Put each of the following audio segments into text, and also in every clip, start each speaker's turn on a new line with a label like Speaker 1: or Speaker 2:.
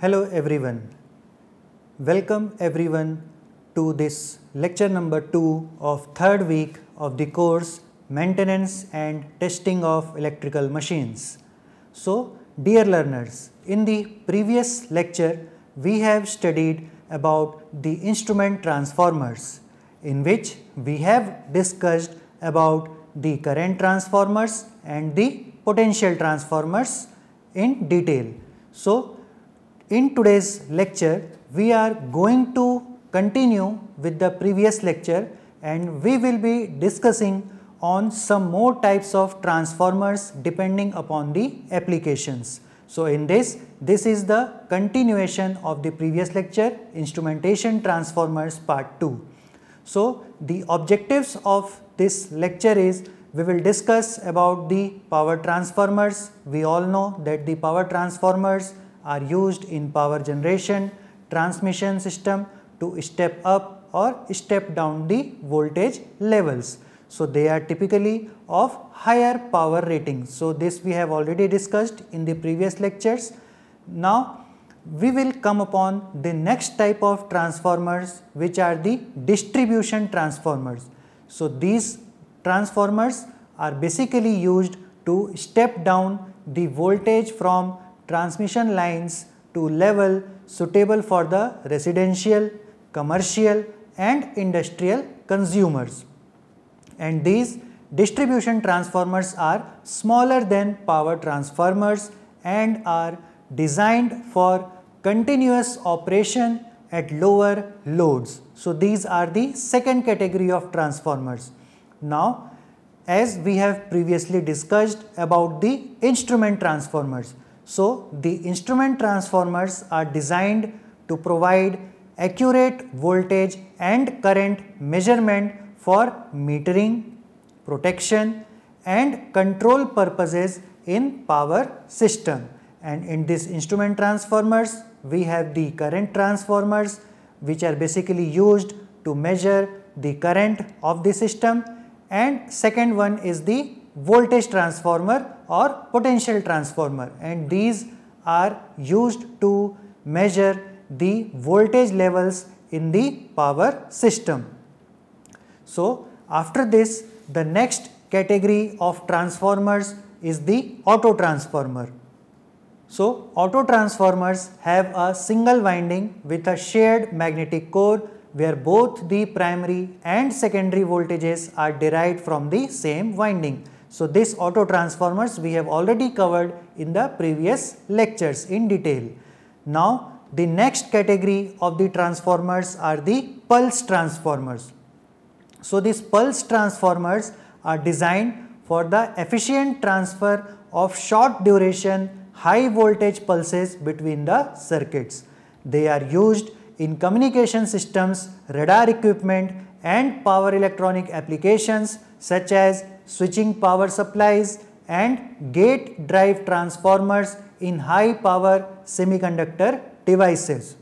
Speaker 1: Hello everyone. Welcome everyone to this lecture number 2 of third week of the course Maintenance and Testing of Electrical Machines. So dear learners, in the previous lecture we have studied about the instrument transformers, in which we have discussed about the current transformers and the potential transformers in detail. So in today's lecture, we are going to continue with the previous lecture and we will be discussing on some more types of transformers depending upon the applications. So in this is the continuation of the previous lecture, Instrumentation Transformers Part 2. So the objectives of this lecture is we will discuss about the power transformers. We all know that the power transformers are used in power generation, transmission system to step up or step down the voltage levels. So they are typically of higher power ratings. So this we have already discussed in the previous lectures. Now we will come upon the next type of transformers, which are the distribution transformers. So these transformers are basically used to step down the voltage from transmission lines to level suitable for the residential, commercial and industrial consumers. And these distribution transformers are smaller than power transformers and are designed for continuous operation at lower loads. So these are the second category of transformers. Now, as we have previously discussed about the instrument transformers. So the instrument transformers are designed to provide accurate voltage and current measurement for metering, protection and control purposes in power system. And in this instrument transformers, we have the current transformers, which are basically used to measure the current of the system, and second one is the voltage transformer or potential transformer, and these are used to measure the voltage levels in the power system. So after this, the next category of transformers is the auto transformer. So auto transformers have a single winding with a shared magnetic core where both the primary and secondary voltages are derived from the same winding. So this auto transformers we have already covered in the previous lectures in detail. Now the next category of the transformers are the pulse transformers. So these pulse transformers are designed for the efficient transfer of short duration high voltage pulses between the circuits. They are used in communication systems, radar equipment and power electronic applications such as switching power supplies and gate drive transformers in high power semiconductor devices.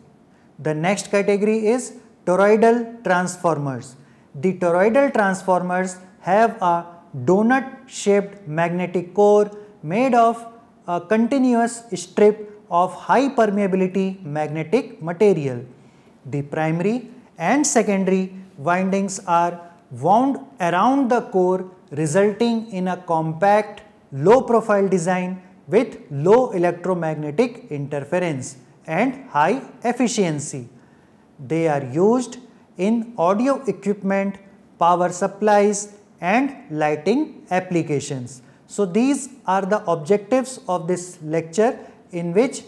Speaker 1: The next category is toroidal transformers. The toroidal transformers have a donut shaped magnetic core made of a continuous strip of high permeability magnetic material. The primary and secondary windings are wound around the core, resulting in a compact, low profile design with low electromagnetic interference and high efficiency. They are used in audio equipment, power supplies and lighting applications. So these are the objectives of this lecture, in which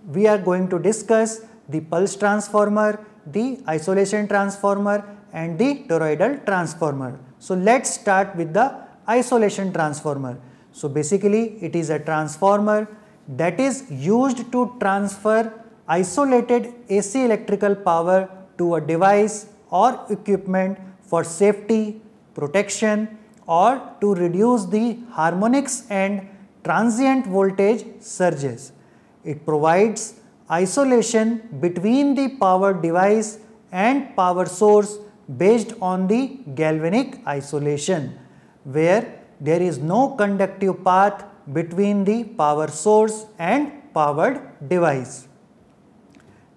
Speaker 1: we are going to discuss the pulse transformer, the isolation transformer and the toroidal transformer. So let's start with the isolation transformer. So basically it is a transformer that is used to transfer isolated AC electrical power to a device or equipment for safety, protection or to reduce the harmonics and transient voltage surges. It provides isolation between the power device and power source based on the galvanic isolation, where there is no conductive path between the power source and powered device.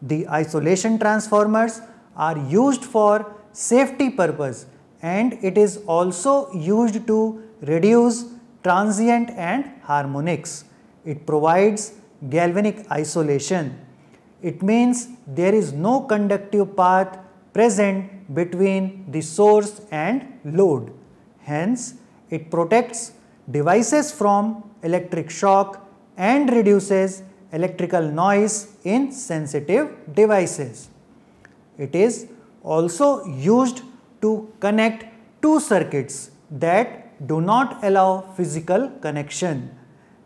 Speaker 1: The isolation transformers are used for safety purpose, and it is also used to reduce transient and harmonics. It provides galvanic isolation. It means there is no conductive path present between the source and load. Hence, it protects devices from electric shock and reduces electrical noise in sensitive devices. It is also used to connect two circuits that do not allow physical connection.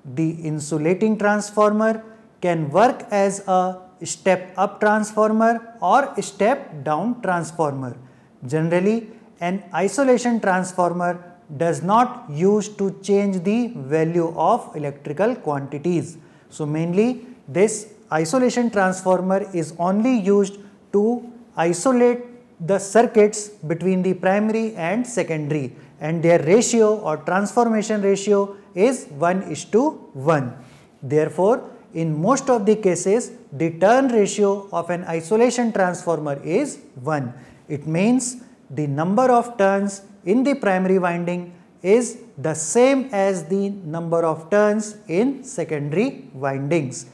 Speaker 1: The insulating transformer can work as a step up transformer or step down transformer. Generally, an isolation transformer does not use to change the value of electrical quantities. So, mainly this isolation transformer is only used to isolate the circuits between the primary and secondary, and their ratio or transformation ratio is 1:1. Therefore, in most of the cases the turn ratio of an isolation transformer is 1. It means the number of turns in the primary winding is the same as the number of turns in secondary windings,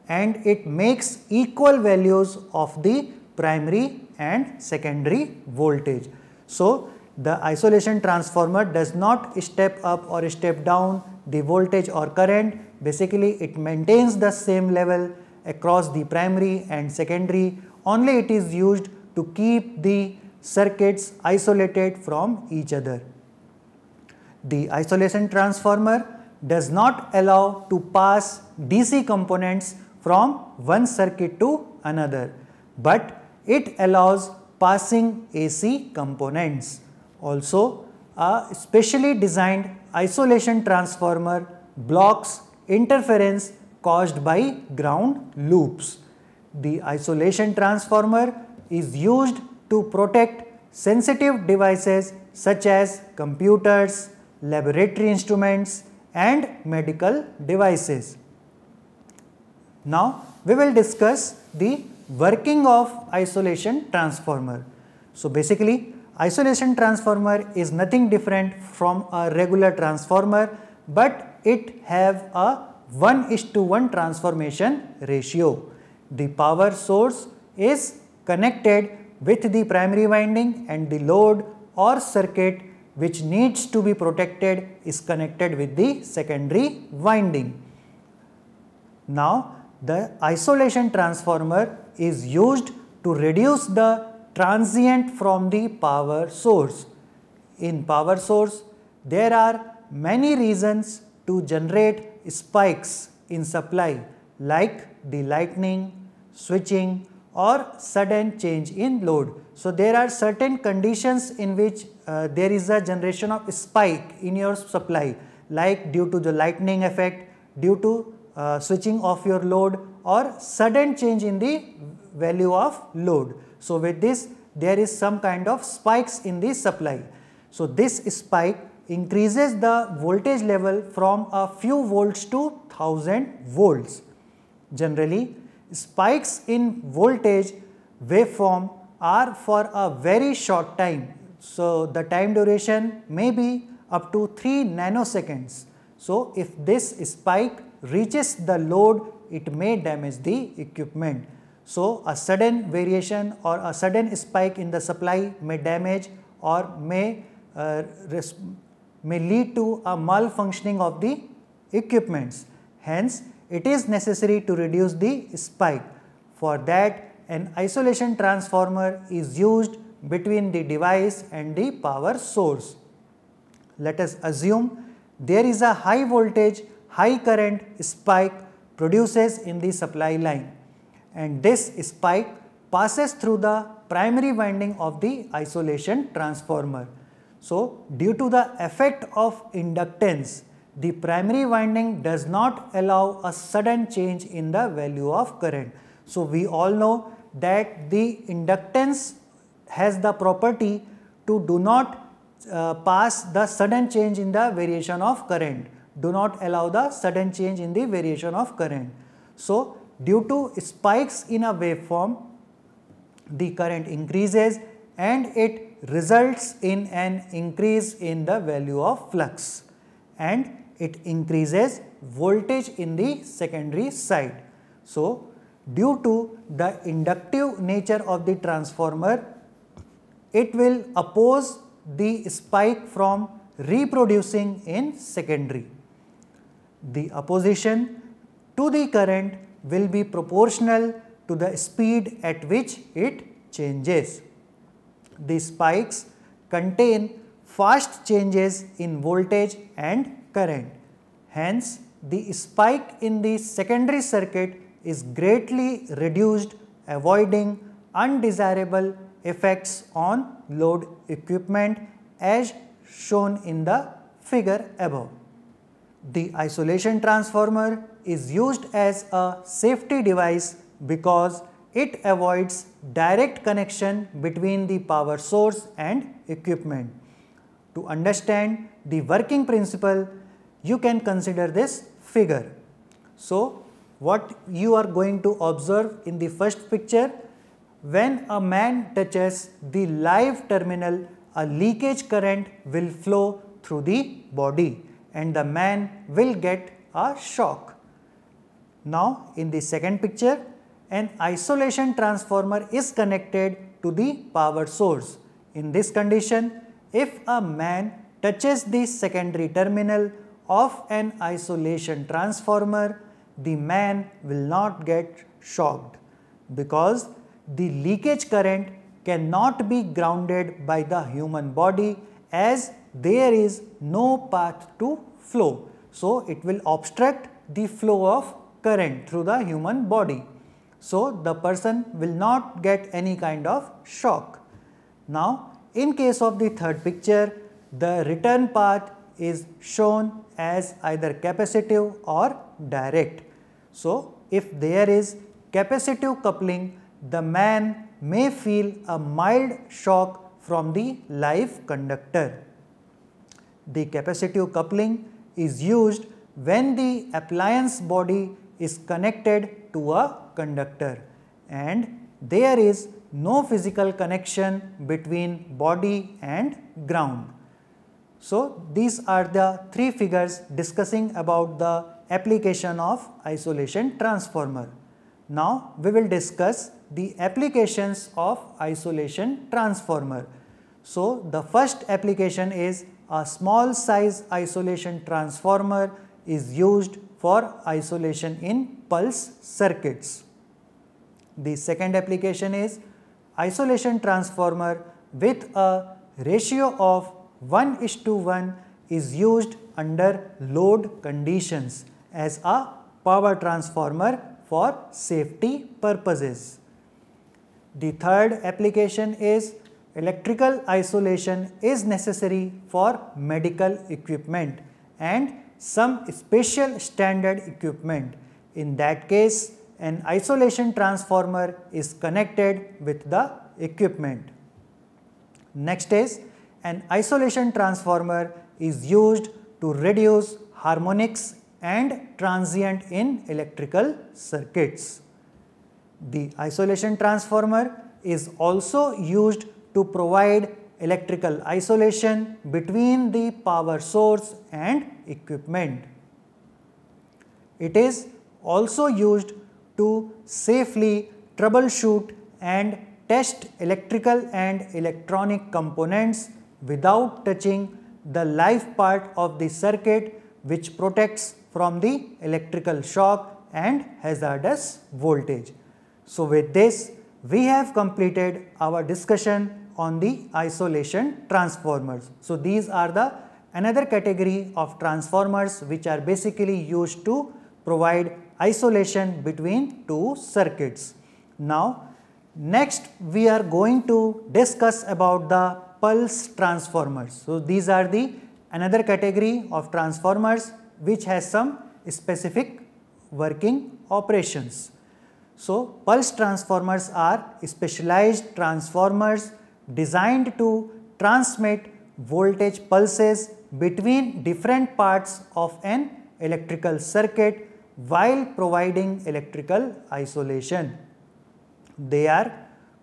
Speaker 1: and it makes equal values of the primary and secondary voltage. So, the isolation transformer does not step up or step down the voltage or current. Basically, it maintains the same level across the primary and secondary, only it is used to keep the circuits isolated from each other. The isolation transformer does not allow to pass DC components from one circuit to another, but it allows passing AC components. Also, a specially designed isolation transformer blocks interference caused by ground loops. The isolation transformer is used to protect sensitive devices such as computers, laboratory instruments and medical devices. Now, we will discuss the working of isolation transformer. So, basically isolation transformer is nothing different from a regular transformer, but it have a 1:1 transformation ratio. The power source is connected with the primary winding and the load or circuit which needs to be protected is connected with the secondary winding. Now, the isolation transformer is used to reduce the transient from the power source. In power source, there are many reasons to generate spikes in supply, like the lightning, switching or sudden change in load. So, there are certain conditions in which there is a generation of spike in your supply, like due to the lightning effect, due to switching of your load or sudden change in the value of load. So, with this there is some kind of spikes in the supply. So, this spike increases the voltage level from a few volts to 1000 volts. Generally, spikes in voltage waveform are for a very short time. So, the time duration may be up to 3 nanoseconds. So, if this spike reaches the load, it may damage the equipment. So, a sudden variation or a sudden spike in the supply may damage or may lead to a malfunctioning of the equipments. Hence, it is necessary to reduce the spike. For that, an isolation transformer is used between the device and the power source. Let us assume there is a high voltage, high current spike produces in the supply line, and this spike passes through the primary winding of the isolation transformer. So, due to the effect of inductance, the primary winding does not allow a sudden change in the value of current. So, we all know that the inductance has the property to do not pass the sudden change in the variation of current, do not allow the sudden change in the variation of current. So, due to spikes in a waveform, the current increases and it results in an increase in the value of flux, and it increases voltage in the secondary side. So, due to the inductive nature of the transformer, it will oppose the spike from reproducing in secondary. The opposition to the current will be proportional to the speed at which it changes. The spikes contain fast changes in voltage and current. Hence, the spike in the secondary circuit is greatly reduced, avoiding undesirable effects on load equipment as shown in the figure above. The isolation transformer is used as a safety device because it avoids direct connection between the power source and equipment. To understand the working principle, you can consider this figure. So, what you are going to observe in the first picture, when a man touches the live terminal, a leakage current will flow through the body and the man will get a shock. Now, in the second picture, an isolation transformer is connected to the power source. In this condition, if a man touches the secondary terminal of an isolation transformer, the man will not get shocked because the leakage current cannot be grounded by the human body as there is no path to flow. So, it will obstruct the flow of current through the human body. So, the person will not get any kind of shock. Now, in case of the third picture, the return path is shown as either capacitive or direct. So, if there is capacitive coupling, the man may feel a mild shock from the live conductor. The capacitive coupling is used when the appliance body is connected to a conductor and there is no physical connection between body and ground. So, these are the three figures discussing about the application of isolation transformer. Now, we will discuss the applications of isolation transformer. So, the first application is a small size isolation transformer is used for isolation in pulse circuits. The second application is isolation transformer with a ratio of 1:1 is used under load conditions as a power transformer for safety purposes. The third application is electrical isolation is necessary for medical equipment and some special standard equipment. In that case, an isolation transformer is connected with the equipment. Next is an isolation transformer is used to reduce harmonics and transient in electrical circuits. The isolation transformer is also used to provide electrical isolation between the power source and equipment. It is also used to safely troubleshoot and test electrical and electronic components without touching the live part of the circuit, which protects from the electrical shock and hazardous voltage. So, with this we have completed our discussion on the isolation transformers. So, these are the another category of transformers which are basically used to provide isolation between two circuits. Now, next we are going to discuss about the pulse transformers. So, these are the another category of transformers which has some specific working operations. So, pulse transformers are specialized transformers designed to transmit voltage pulses between different parts of an electrical circuit while providing electrical isolation. They are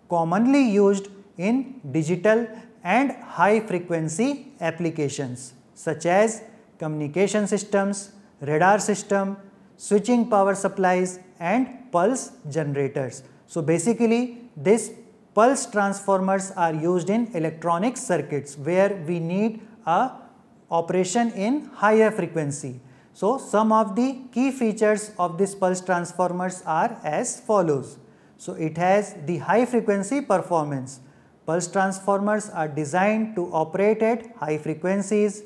Speaker 1: commonly used in digital and high frequency applications such as communication systems, radar system, switching power supplies and pulse generators. So basically these pulse transformers are used in electronic circuits where we need a operation in higher frequency. So some of the key features of this pulse transformers are as follows. So it has the high frequency performance. Pulse transformers are designed to operate at high frequencies,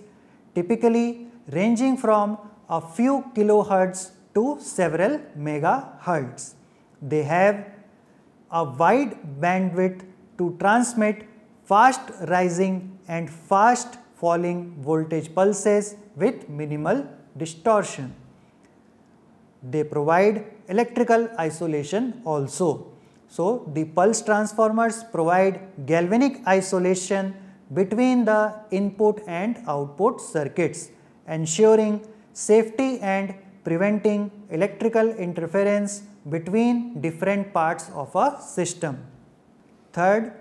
Speaker 1: typically ranging from a few kilohertz to several megahertz. They have a wide bandwidth to transmit fast rising and fast falling voltage pulses with minimal distortion. They provide electrical isolation also. So the pulse transformers provide galvanic isolation between the input and output circuits, ensuring safety and preventing electrical interference between different parts of a system. Third,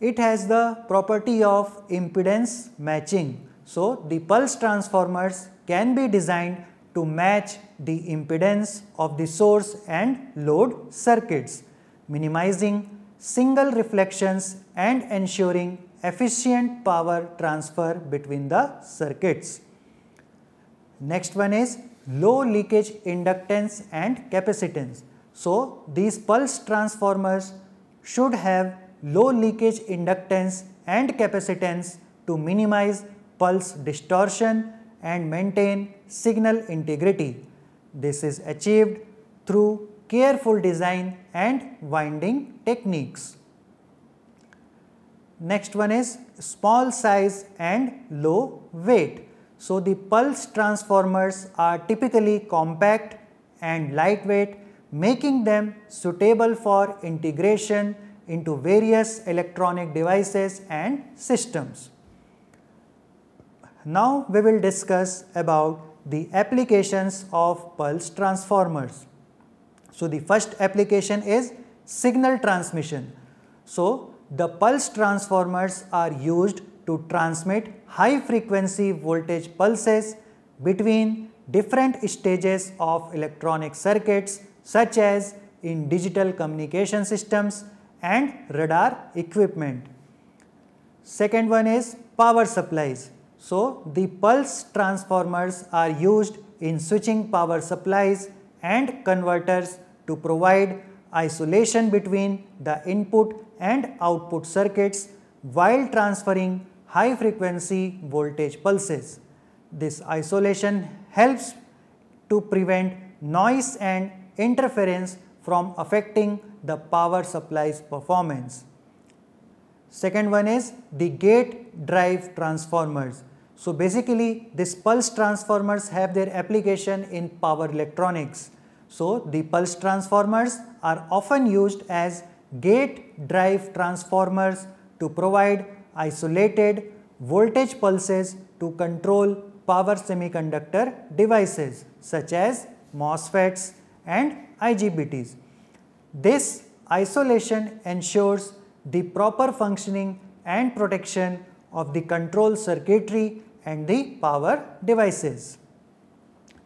Speaker 1: it has the property of impedance matching. So the pulse transformers can be designed to match the impedance of the source and load circuits, minimizing single reflections and ensuring efficient power transfer between the circuits. Next one is low leakage inductance and capacitance. So these pulse transformers should have low leakage inductance and capacitance to minimize pulse distortion and maintain signal integrity. This is achieved through careful design and winding techniques. Next one is small size and low weight. So the pulse transformers are typically compact and lightweight, making them suitable for integration into various electronic devices and systems. Now we will discuss about the applications of pulse transformers. So the first application is signal transmission. So the pulse transformers are used to transmit high frequency voltage pulses between different stages of electronic circuits such as in digital communication systems and radar equipment. Second one is power supplies. So the pulse transformers are used in switching power supplies and converters to provide isolation between the input and output circuits while transferring high frequency voltage pulses. This isolation helps to prevent noise and interference from affecting the power supply's performance. Second one is the gate drive transformers. So basically these pulse transformers have their application in power electronics. So the pulse transformers are often used as gate drive transformers to provide isolated voltage pulses to control power semiconductor devices such as MOSFETs and IGBTs. This isolation ensures the proper functioning and protection of the control circuitry and the power devices.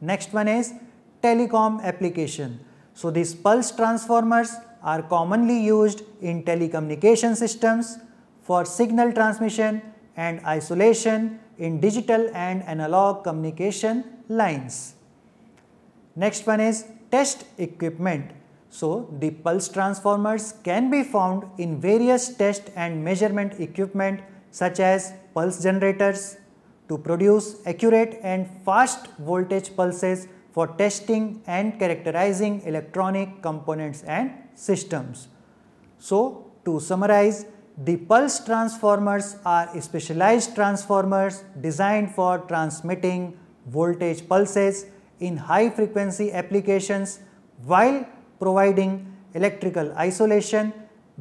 Speaker 1: Next one is telecom application. So these pulse transformers are commonly used in telecommunication systems for signal transmission and isolation in digital and analog communication lines. Next one is test equipment. So the pulse transformers can be found in various test and measurement equipment such as pulse generators to produce accurate and fast voltage pulses for testing and characterizing electronic components and systems. So to summarize, the pulse transformers are specialized transformers designed for transmitting voltage pulses in high frequency applications while providing electrical isolation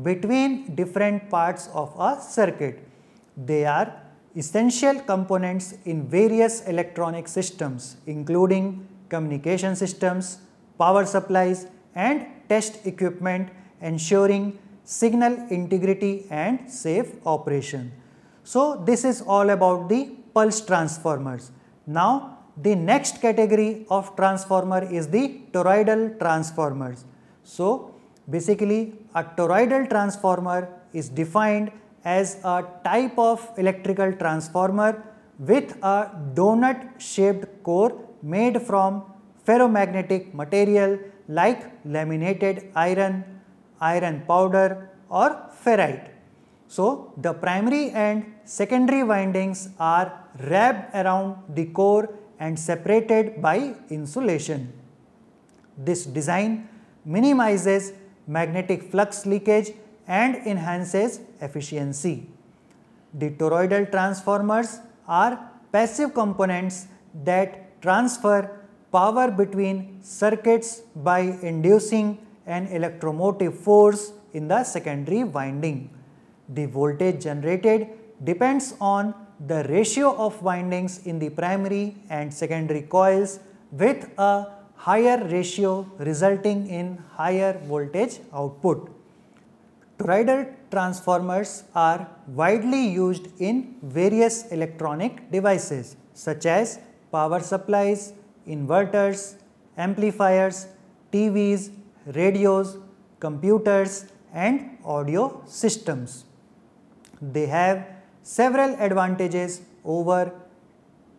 Speaker 1: between different parts of a circuit. They are essential components in various electronic systems including communication systems, power supplies and test equipment, ensuring signal integrity and safe operation. So this is all about the pulse transformers. Now the next category of transformer is the toroidal transformers. So basically a toroidal transformer is defined as a type of electrical transformer with a donut shaped core made from ferromagnetic material like laminated iron, iron powder or ferrite. So the primary and secondary windings are wrapped around the core and separated by insulation. This design minimizes magnetic flux leakage and enhances efficiency. The toroidal transformers are passive components that transfer power between circuits by inducing an electromotive force in the secondary winding. The voltage generated depends on the ratio of windings in the primary and secondary coils, with a higher ratio resulting in higher voltage output. Toroidal transformers are widely used in various electronic devices such as power supplies, inverters, amplifiers, TVs, radios, computers and audio systems. They have several advantages over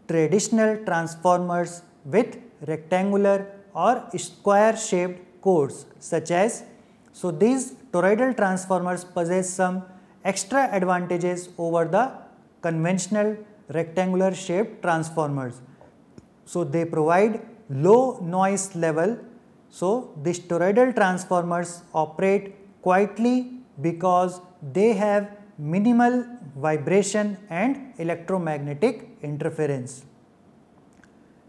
Speaker 1: traditional transformers with rectangular or square shaped cores such as, so these toroidal transformers possess some extra advantages over the conventional rectangular shaped transformers. So they provide low noise level. So these toroidal transformers operate quietly because they have minimal vibration and electromagnetic interference.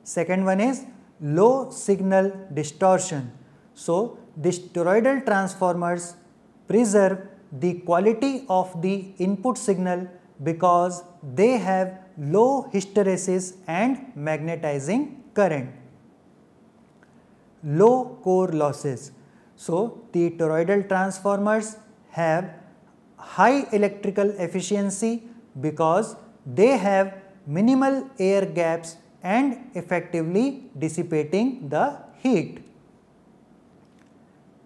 Speaker 1: Second one is low signal distortion. So these toroidal transformers preserve the quality of the input signal because they have low hysteresis and magnetizing current. Low core losses. So the toroidal transformers have high electrical efficiency because they have minimal air gaps and effectively dissipating the heat.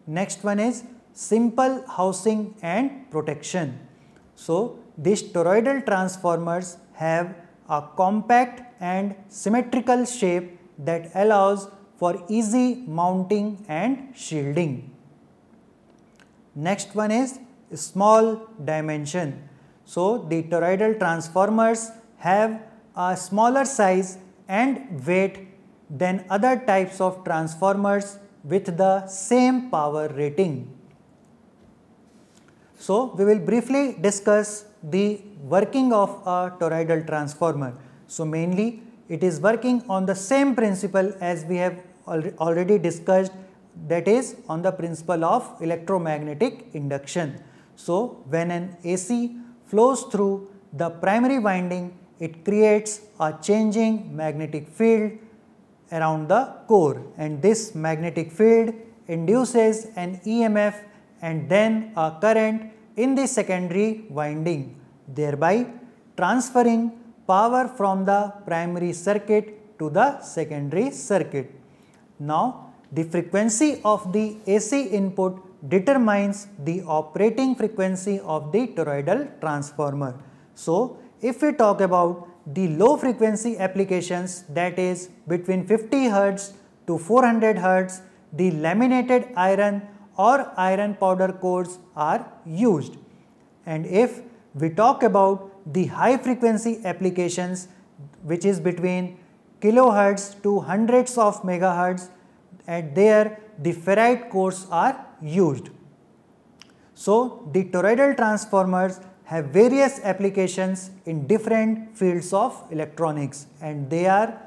Speaker 1: Next one is simple housing and protection. So these toroidal transformers have a compact and symmetrical shape that allows for easy mounting and shielding. Next one is small dimension. So the toroidal transformers have a smaller size and weight than other types of transformers with the same power rating. So we will briefly discuss the working of a toroidal transformer. So mainly it is working on the same principle as we have already discussed, that is on the principle of electromagnetic induction. So when an AC flows through the primary winding, it creates a changing magnetic field around the core, and this magnetic field induces an EMF and then a current in the secondary winding, thereby transferring power from the primary circuit to the secondary circuit. Now the frequency of the AC input determines the operating frequency of the toroidal transformer. So if we talk about the low frequency applications, that is between 50 Hz to 400 Hz, the laminated iron or iron powder cores are used. And if we talk about the high frequency applications, which is between kilohertz to hundreds of megahertz, and there the ferrite cores are used. So the toroidal transformers have various applications in different fields of electronics, and they are,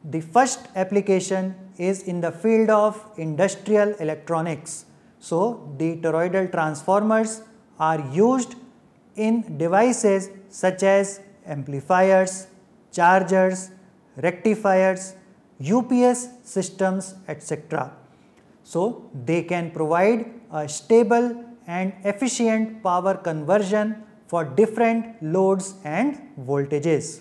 Speaker 1: the first application is in the field of industrial electronics. So the toroidal transformers are used in devices such as amplifiers, chargers, rectifiers, UPS systems, etc. So they can provide a stable and efficient power conversion for different loads and voltages.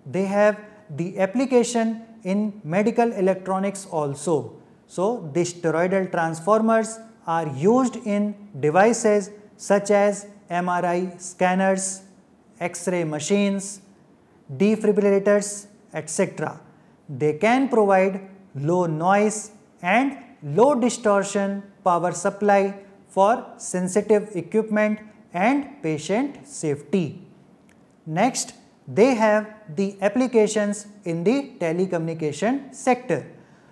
Speaker 1: They have the application in medical electronics also. So these toroidal transformers are used in devices such as MRI scanners, X-ray machines, defibrillators, etc. They can provide low noise and low distortion power supply for sensitive equipment and patient safety. Next, they have the applications in the telecommunication sector.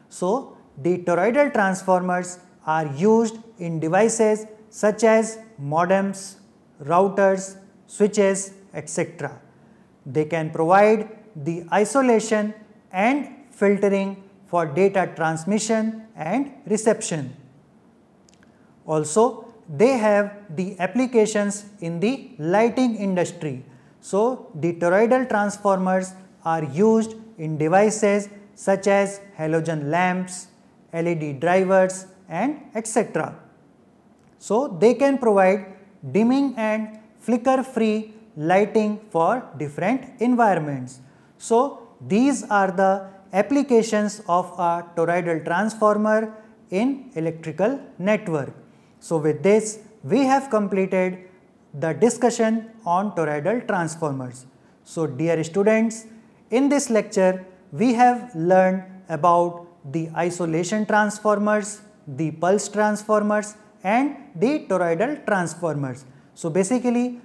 Speaker 1: So, the toroidal transformers are used in devices such as modems, routers, switches, etc. They can provide the isolation and filtering for data transmission and reception. Also, they have the applications in the lighting industry. So, the toroidal transformers are used in devices such as halogen lamps, LED drivers, and etc. So, they can provide dimming and flicker free lighting for different environments. So, these are the applications of a toroidal transformer in electrical network. So, with this we have completed the discussion on toroidal transformers. So, dear students, in this lecture we have learned about the isolation transformers, the pulse transformers, and the toroidal transformers. So, basically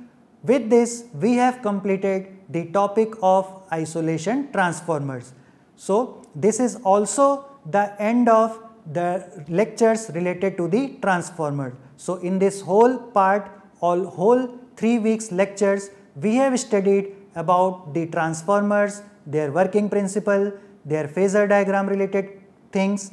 Speaker 1: with this we have completed the topic of isolation transformers. So, this is also the end of the lectures related to the transformer. So, in this whole part, whole 3 weeks lectures, we have studied about the transformers, their working principle, their phasor diagram related things,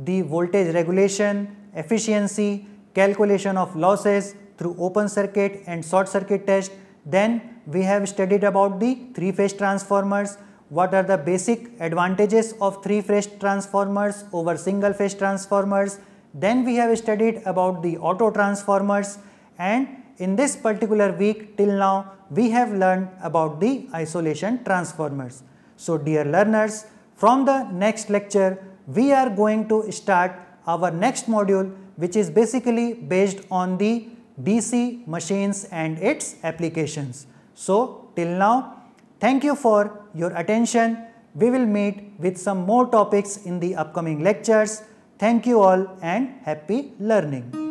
Speaker 1: the voltage regulation, efficiency, calculation of losses through open circuit and short circuit test. Then we have studied about the 3-phase transformers, what are the basic advantages of 3-phase transformers over single phase transformers. Then we have studied about the auto transformers, and in this particular week till now we have learned about the isolation transformers. So, dear learners, from the next lecture we are going to start our next module, which is basically based on the DC machines and its applications. So, till now, thank you for your attention. We will meet with some more topics in the upcoming lectures. Thank you all and happy learning.